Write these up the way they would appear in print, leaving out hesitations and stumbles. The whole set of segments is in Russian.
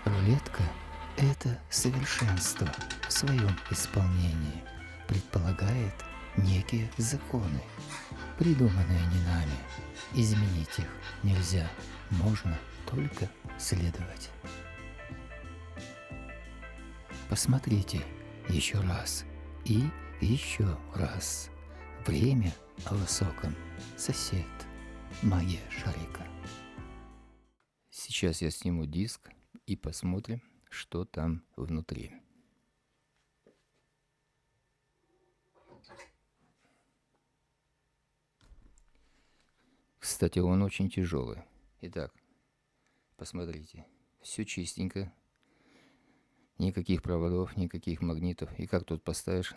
Рулетка– это совершенство в своем исполнении, предполагает некие законы, придуманные не нами. Изменить их нельзя, можно только следовать. Посмотрите еще раз и еще раз. Время о высоком. Сосед. Магия шарика. Сейчас я сниму диск и посмотрим, что там внутри. Кстати, он очень тяжелый. Итак, посмотрите. Все чистенько. Никаких проводов, никаких магнитов. И как тут поставишь,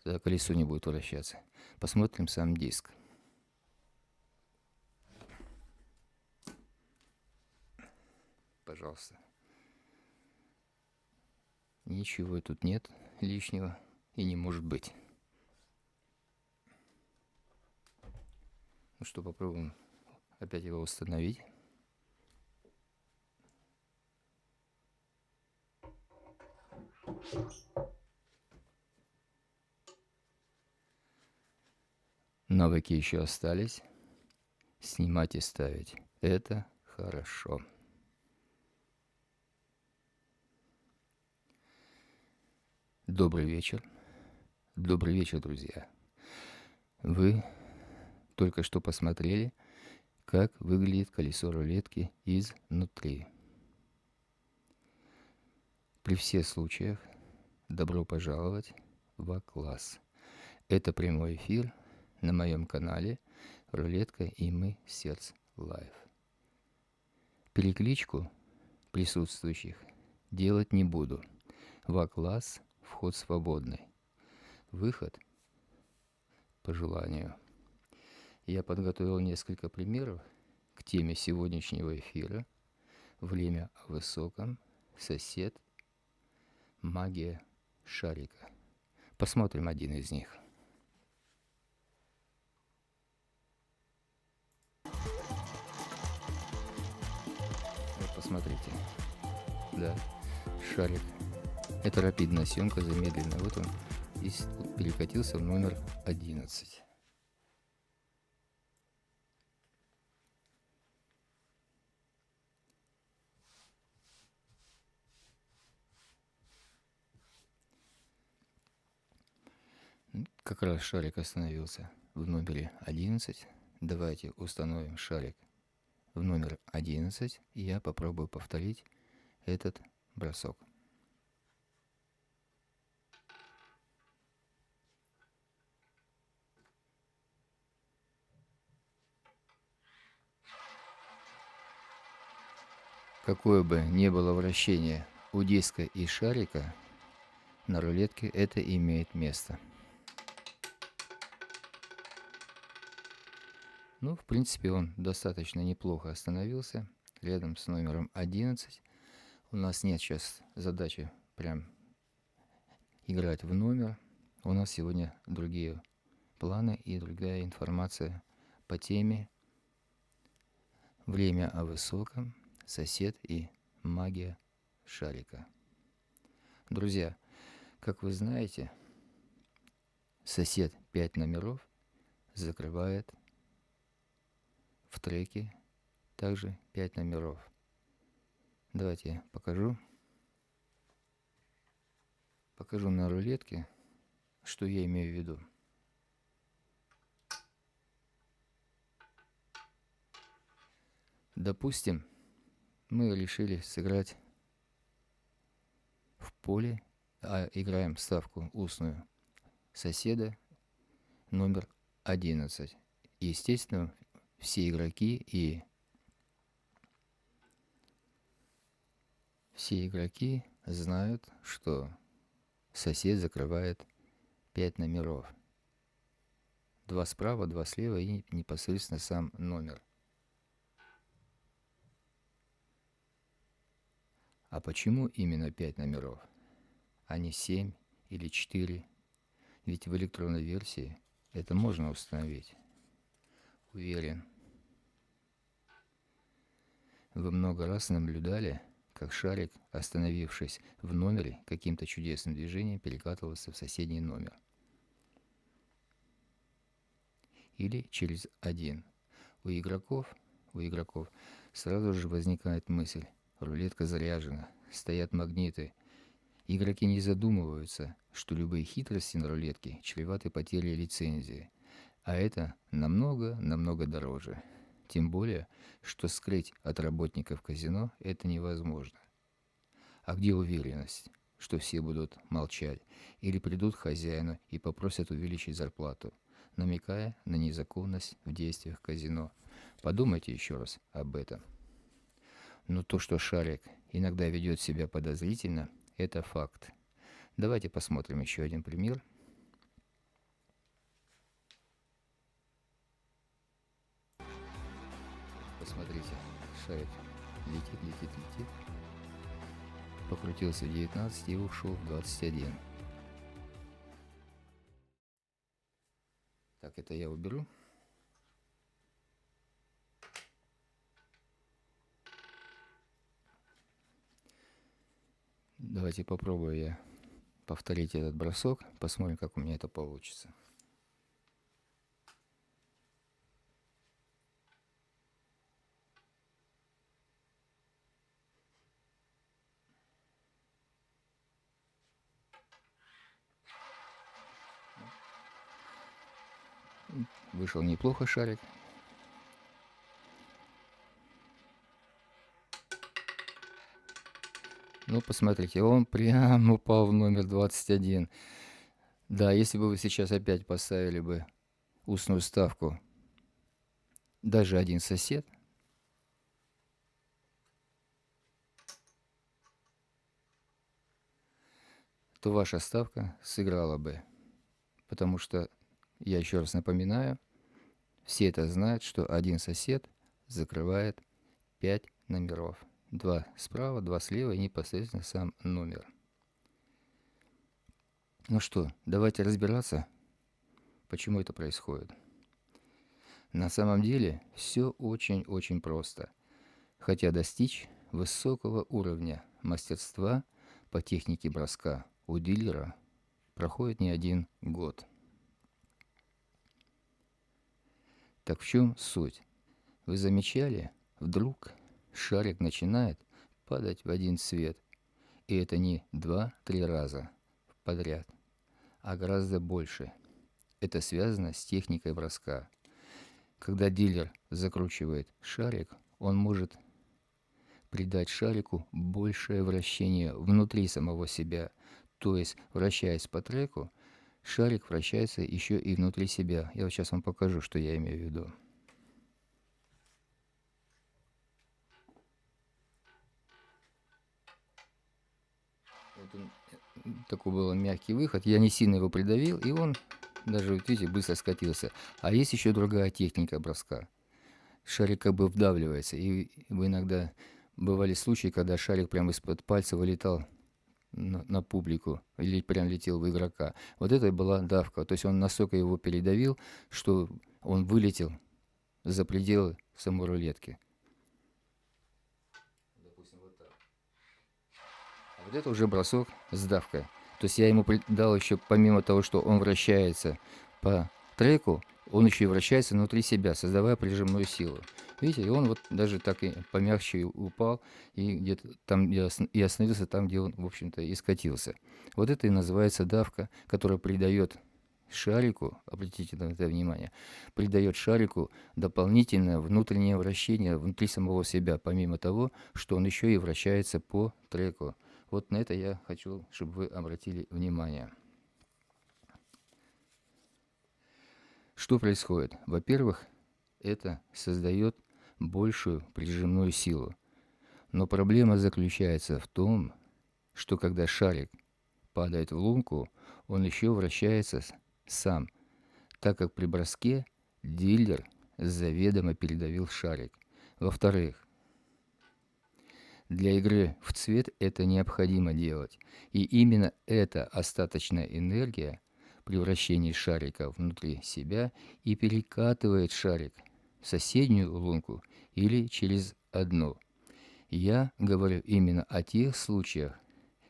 тогда колесо не будет вращаться. Посмотрим сам диск. Пожалуйста. Ничего тут нет лишнего и не может быть. Ну что, попробуем опять его установить. Навыки еще остались. Снимать и ставить. Это хорошо. Добрый вечер. Добрый вечер, друзья. Вы только что посмотрели, как выглядит колесо рулетки изнутри. При всех случаях добро пожаловать в А-класс. Это прямой эфир на моем канале «Рулетка и мы Сердце Лайв». Перекличку присутствующих делать не буду. В А-класс вход свободный. Выход по желанию. Я подготовил несколько примеров к теме сегодняшнего эфира. Время о высоком. Сосед. Магия шарика. Посмотрим один из них. Вот посмотрите. Да, шарик. Это рапидная съемка, замедленная. Вот он и перекатился в номер 11. Как раз шарик остановился в номере 11. Давайте установим шарик в номер 11, и я попробую повторить этот бросок. Какое бы ни было вращение у диска и шарика, на рулетке это имеет место. Ну, в принципе, он достаточно неплохо остановился рядом с номером 11. У нас нет сейчас задачи прям играть в номер. У нас сегодня другие планы и другая информация по теме «Время о высоком. Сосед и магия шарика». Друзья, как вы знаете, сосед 5 номеров закрывает в треке также 5 номеров. Давайте я покажу. Покажу на рулетке, что я имею в виду. Допустим, мы решили сыграть в поле, играем ставку устную соседа номер 11. Естественно, все игроки знают, что сосед закрывает 5 номеров. 2 справа, 2 слева и непосредственно сам номер. А почему именно 5 номеров, а не 7 или 4? Ведь в электронной версии это можно установить. Уверен, вы много раз наблюдали, как шарик, остановившись в номере, каким-то чудесным движением перекатывался в соседний номер. Или через один. У игроков сразу же возникает мысль: рулетка заряжена, стоят магниты. Игроки не задумываются, что любые хитрости на рулетке чреваты потерей лицензии. А это намного дороже. Тем более, что скрыть от работников казино это невозможно. А где уверенность, что все будут молчать или придут к хозяину и попросят увеличить зарплату, намекая на незаконность в действиях казино? Подумайте еще раз об этом. Но то, что шарик иногда ведет себя подозрительно, это факт. Давайте посмотрим еще один пример. Посмотрите, шарик летит. Покрутился в 19 и ушел в 21. Так, это я уберу. Давайте попробую я повторить этот бросок. Посмотрим, как у меня это получится. Вышел неплохо шарик. Ну, посмотрите, он прям упал в номер 21. Да, если бы вы сейчас опять поставили бы устную ставку даже один сосед, то ваша ставка сыграла бы. Потому что, я еще раз напоминаю, все это знают, что один сосед закрывает 5 номеров. 2 справа, 2 слева и непосредственно сам номер. Ну что, давайте разбираться, почему это происходит. На самом деле все очень просто. Хотя достичь высокого уровня мастерства по технике броска у дилера проходит не один год. Так в чем суть? Вы замечали, вдруг шарик начинает падать в один цвет. И это не 2-3 раза подряд, а гораздо больше. Это связано с техникой броска. Когда дилер закручивает шарик, он может придать шарику большее вращение внутри самого себя. То есть, вращаясь по треку, шарик вращается еще и внутри себя. Я вот сейчас вам покажу, что я имею в виду. Вот такой был мягкий выход. Я не сильно его придавил, и он даже, вот видите, быстро скатился. А есть еще другая техника броска. Шарик как бы вдавливается. И иногда бывали случаи, когда шарик прямо из-под пальца вылетал на публику или прям летел в игрока. Вот это была давка. То есть он настолько его передавил, что он вылетел за пределы самой рулетки. Допустим, вот так. А вот это уже бросок с давкой. То есть я ему дал еще, помимо того, что он вращается по треку, он еще и вращается внутри себя, создавая прижимную силу. Видите, и он вот даже так и помягче упал, и где-то там и остановился там, где он, в общем-то, и скатился. Вот это и называется давка, которая придает шарику, обратите на это внимание, придает шарику дополнительное внутреннее вращение внутри самого себя, помимо того, что он еще и вращается по треку. Вот на это я хочу, чтобы вы обратили внимание. Что происходит? Во-первых, это создает большую прижимную силу. Но проблема заключается в том, что когда шарик падает в лунку, он еще вращается сам, так как при броске дилер заведомо передавил шарик. Во-вторых, для игры в цвет это необходимо делать. И именно эта остаточная энергия при вращении шарика внутри себя и перекатывает шарик в соседнюю лунку или через одну. Я говорю именно о тех случаях,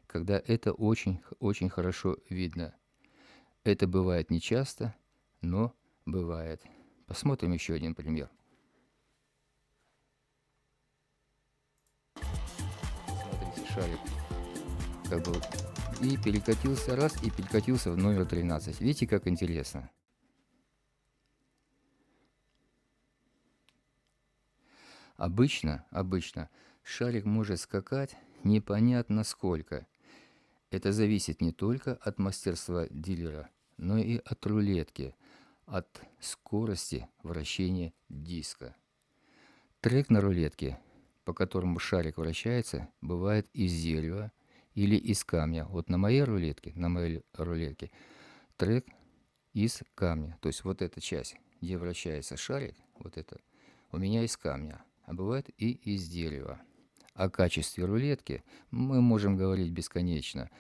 когда это очень хорошо видно. Это бывает нечасто, но бывает. Посмотрим еще один пример. Смотрите, шарик как бы и перекатился раз, и перекатился в номер 13. Видите, как интересно? Обычно шарик может скакать непонятно сколько. Это зависит не только от мастерства дилера, но и от рулетки, от скорости вращения диска. Трек на рулетке, по которому шарик вращается, бывает из дерева или из камня. Вот на моей рулетке трек из камня. То есть вот эта часть, где вращается шарик, вот это у меня из камня, а бывает и из дерева. О качестве рулетки мы можем говорить бесконечно,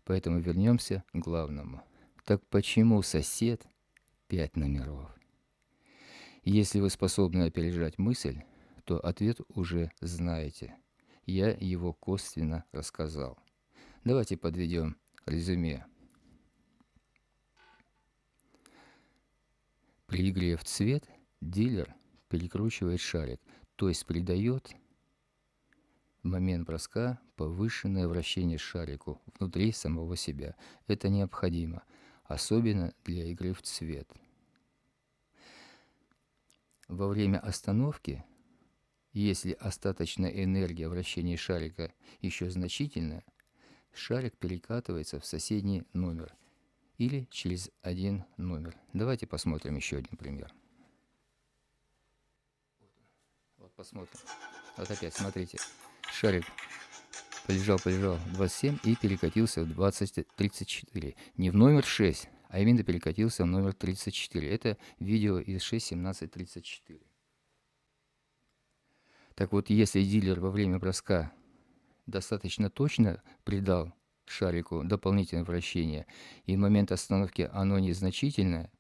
поэтому вернемся к главному. Так почему сосед 5 номеров? Если вы способны опережать мысль, то ответ уже знаете. Я его косвенно рассказал. Давайте подведем резюме. При игре в цвет дилер перекручивает шарик, то есть придает в момент броска повышенное вращение шарику внутри самого себя. Это необходимо, особенно для игры в цвет. Во время остановки, если остаточная энергия вращения шарика еще значительная, шарик перекатывается в соседний номер или через один номер. Давайте посмотрим еще один пример. Вот посмотрим. Вот опять, смотрите. Шарик полежал 27 и перекатился в 34. Не в номер 6, а именно перекатился в номер 34. Это видео из 6.17.34. Так вот, если дилер во время броска достаточно точно придал шарику дополнительное вращение, и в момент остановки оно незначительное,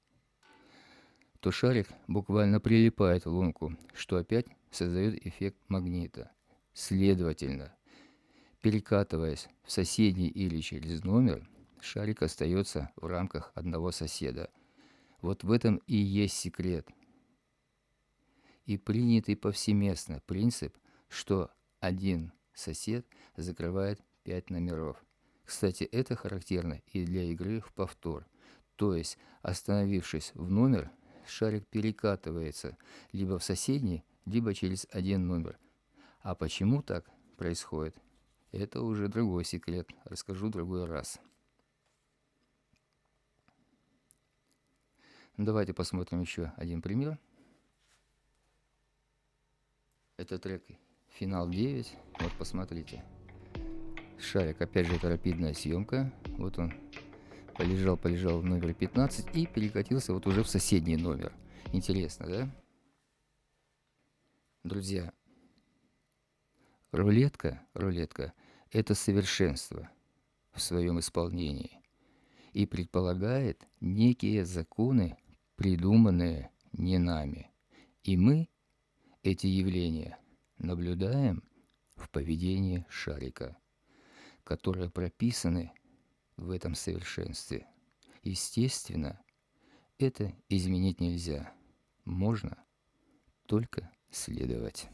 то шарик буквально прилипает в лунку, что опять создает эффект магнита. Следовательно, перекатываясь в соседний или через номер, шарик остается в рамках одного соседа. Вот в этом и есть секрет. И принятый повсеместно принцип, что один сосед закрывает 5 номеров. Кстати, это характерно и для игры в повтор. То есть, остановившись в номер, шарик перекатывается либо в соседний, либо через один номер. А почему так происходит? Это уже другой секрет. Расскажу в другой раз. Давайте посмотрим еще один пример. Это трек «Финал 9». Вот посмотрите. Шарик, опять же, это рапидная съемка. Вот он полежал в номере 15 и перекатился вот уже в соседний номер. Интересно, да? Друзья, рулетка – это совершенство в своем исполнении и предполагает некие законы, придуманные не нами. И мы эти явления наблюдаем в поведении шарика, которые прописаны в этом совершенстве. Естественно, это изменить нельзя. Можно только следовать.